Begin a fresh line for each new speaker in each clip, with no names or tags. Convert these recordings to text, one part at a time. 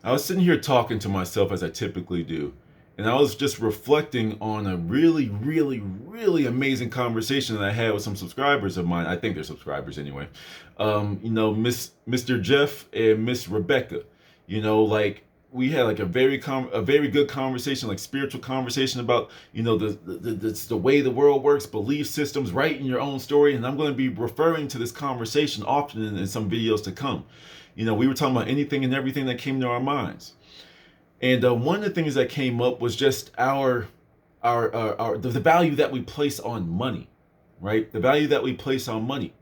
I was sitting here talking to myself as I typically do, and I was just reflecting on a really, really, really amazing conversation that I had with some subscribers of mine. I think they're subscribers anyway. Mr. Jeff and Miss Rebecca. Like we had like a very good conversation, like spiritual conversation about the way the world works, belief systems, writing your own story. And I'm going to be referring to this conversation often in some videos to come. We were talking about anything and everything that came to our minds. And one of the things that came up was just the value that we place on money, right? The value that we place on money.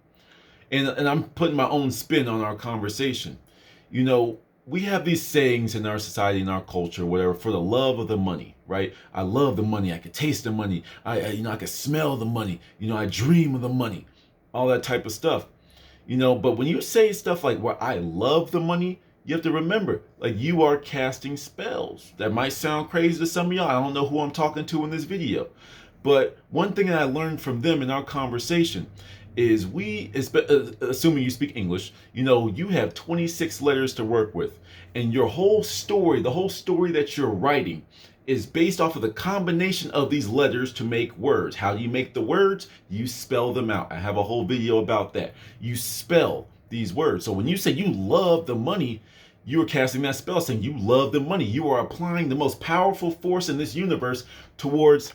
And I'm putting my own spin on our conversation. We have these sayings in our society, in our culture, whatever, for the love of the money, right? I love the money. I could taste the money. I could smell the money. I dream of the money, all that type of stuff. But when you say stuff like, well, I love the money, you have to remember, like, you are casting spells. That might sound crazy to some of y'all. I don't know who I'm talking to in this video. But one thing that I learned from them in our conversation is assuming you speak English, you have 26 letters to work with. And your whole story, the whole story that you're writing, is based off of the combination of these letters to make words. How do you make the words? You spell them out. I have a whole video about that. You spell these words. So when you say you love the money, you are casting that spell saying you love the money. You are applying the most powerful force in this universe towards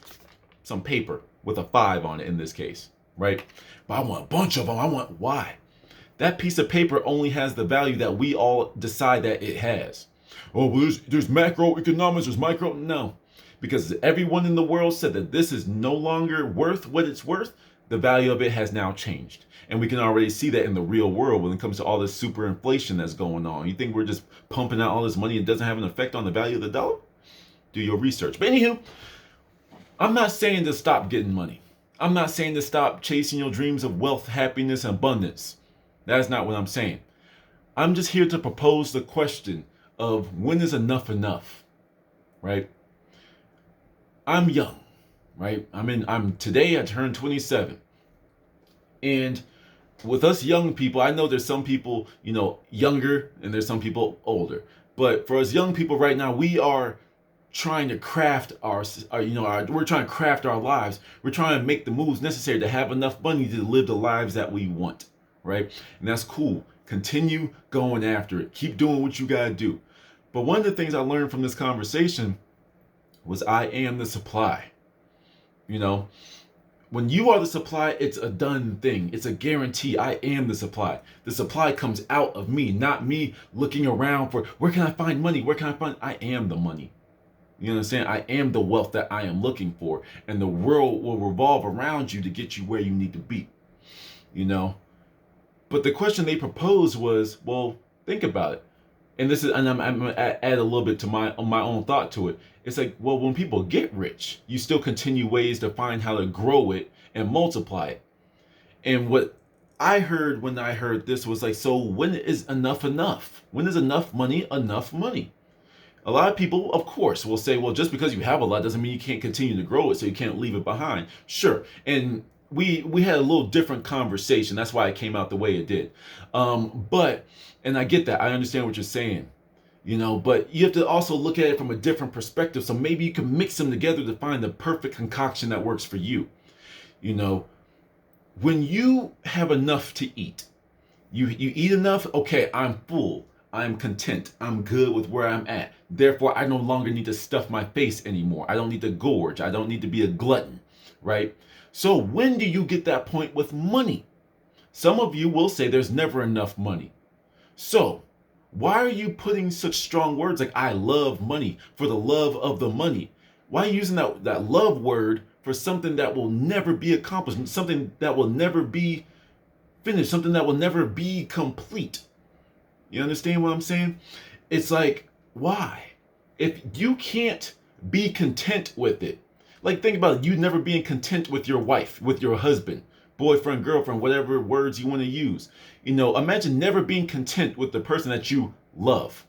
some paper with a 5 on it in this case, right? But I want a bunch of them. I want why? That piece of paper only has the value that we all decide that it has. Oh, well, there's macroeconomics, there's micro. No, because everyone in the world said that this is no longer worth what it's worth. The value of it has now changed. And we can already see that in the real world when it comes to all this super inflation that's going on. You think we're just pumping out all this money and it doesn't have an effect on the value of the dollar? Do your research. But anywho, I'm not saying to stop getting money. I'm not saying to stop chasing your dreams of wealth, happiness, and abundance. That's not what I'm saying. I'm just here to propose the question of when is enough, right? I'm young, right? Today I turned 27. And with us young people, I know there's some people, younger and there's some people older. But for us young people right now, we are trying to craft we're trying to craft our lives. We're trying to make the moves necessary to have enough money to live the lives that we want, right? And that's cool. Continue going after it. Keep doing what you gotta do. But one of the things I learned from this conversation was I am the supply. When you are the supply, it's a done thing. It's a guarantee. I am the supply. The supply comes out of me, not me looking around for where can I find money? I am the money. You understand? I am the wealth that I am looking for. And the world will revolve around you to get you where you need to be. But the question they proposed was, well, think about it. And I'm gonna add a little bit to my own thought to it. It's like, well, when people get rich, you still continue ways to find how to grow it and multiply it. And what I heard when I heard this was like, so when is enough enough? When is enough money enough money? A lot of people, of course, will say, well, just because you have a lot doesn't mean you can't continue to grow it, so you can't leave it behind. Sure. And we had a little different conversation. That's why it came out the way it did. And I get that. I understand what you're saying. But you have to also look at it from a different perspective. So maybe you can mix them together to find the perfect concoction that works for you. When you have enough to eat, you eat enough, okay, I'm full. I'm content. I'm good with where I'm at. Therefore, I no longer need to stuff my face anymore. I don't need to gorge. I don't need to be a glutton, right? So when do you get that point with money? Some of you will say there's never enough money. So why are you putting such strong words like I love money for the love of the money? Why are you using that love word for something that will never be accomplished, something that will never be finished, something that will never be complete? You understand what I'm saying? It's like, why? If you can't be content with it, like think about it, you never being content with your wife, with your husband, boyfriend, girlfriend, whatever words you want to use. Imagine never being content with the person that you love.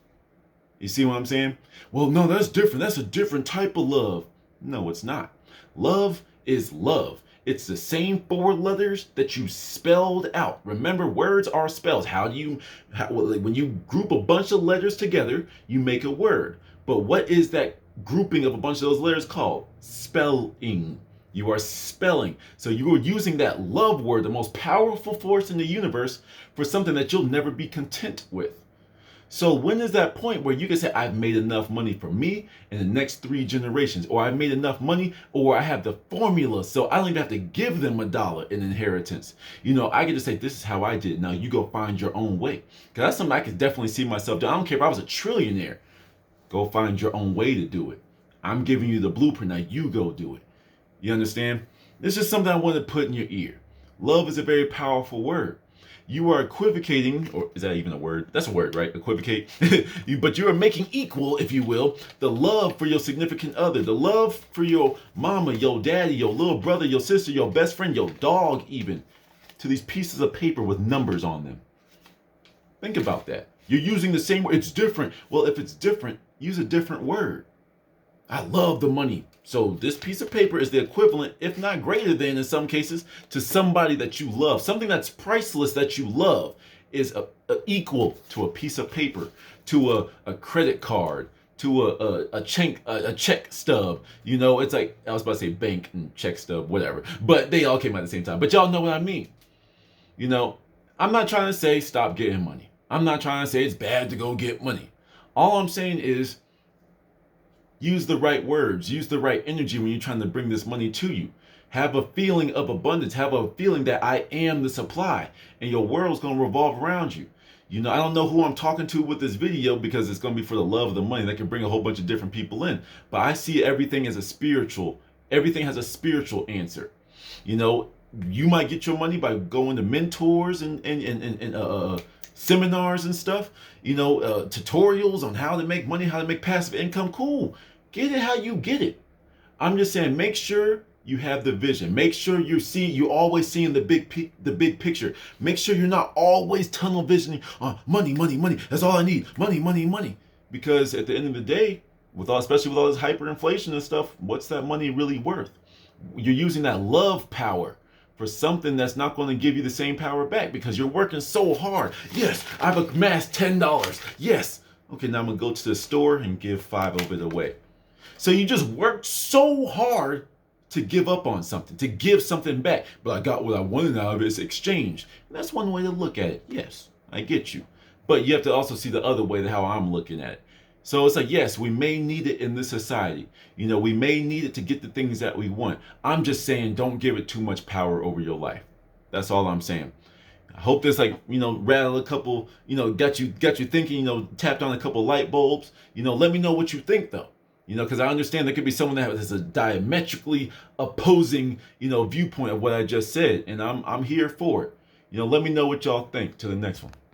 You see what I'm saying? Well, no, that's different. That's a different type of love. No, it's not. Love is love. It's the same four letters that you spelled out. Remember, words are spells. When you group a bunch of letters together, you make a word. But what is that grouping of a bunch of those letters called? Spelling. You are spelling. So you are using that love word, the most powerful force in the universe, for something that you'll never be content with. So when is that point where you can say, I've made enough money for me and the next 3 generations, or I've made enough money, or I have the formula, so I don't even have to give them $1 in inheritance. I can just say, this is how I did it. Now you go find your own way. Because that's something I could definitely see myself doing. I don't care if I was a trillionaire. Go find your own way to do it. I'm giving you the blueprint. Now you go do it. You understand? This is something I want to put in your ear. Love is a very powerful word. You are equivocating, or is that even a word? That's a word, right? Equivocate. But you are making equal, if you will, the love for your significant other, the love for your mama, your daddy, your little brother, your sister, your best friend, your dog even, to these pieces of paper with numbers on them. Think about that. You're using the same word. It's different. Well, if it's different, use a different word. I love the money. So this piece of paper is the equivalent, if not greater than in some cases, to somebody that you love. Something that's priceless that you love is equal to a piece of paper, to a credit card, to a check stub. It's like, I was about to say bank and check stub, whatever. But they all came out at the same time. But y'all know what I mean. I'm not trying to say stop getting money. I'm not trying to say it's bad to go get money. All I'm saying is, use the right words, use the right energy when you're trying to bring this money to you. Have a feeling of abundance. Have a feeling that I am the supply, and your world's going to revolve around you. I don't know who I'm talking to with this video because it's going to be for the love of the money. That can bring a whole bunch of different people in. But I see everything as a spiritual. Everything has a spiritual answer. You might get your money by going to mentors and seminars and stuff, tutorials on how to make money, how to make passive income. Cool. Get it how you get it. I'm just saying, make sure you have the vision. Make sure you're always seeing the big picture. Make sure you're not always tunnel visioning on money, money, money. That's all I need. Money, money, money. Because at the end of the day, especially with all this hyperinflation and stuff, what's that money really worth? You're using that love power for something that's not going to give you the same power back because you're working so hard. Yes, I've amassed $10. Yes. Okay, now I'm going to go to the store and give 5 of it away. So you just worked so hard to give up on something, to give something back. But I got what I wanted out of it, it's exchange. And that's one way to look at it. Yes, I get you. But you have to also see the other way, how I'm looking at it. So it's like, yes, we may need it in this society. We may need it to get the things that we want. I'm just saying, don't give it too much power over your life. That's all I'm saying. I hope this rattle a couple, got you thinking, tapped on a couple light bulbs. Let me know what you think though. Because I understand there could be someone that has a diametrically opposing, viewpoint of what I just said. And I'm here for it. Let me know what y'all think. Till the next one.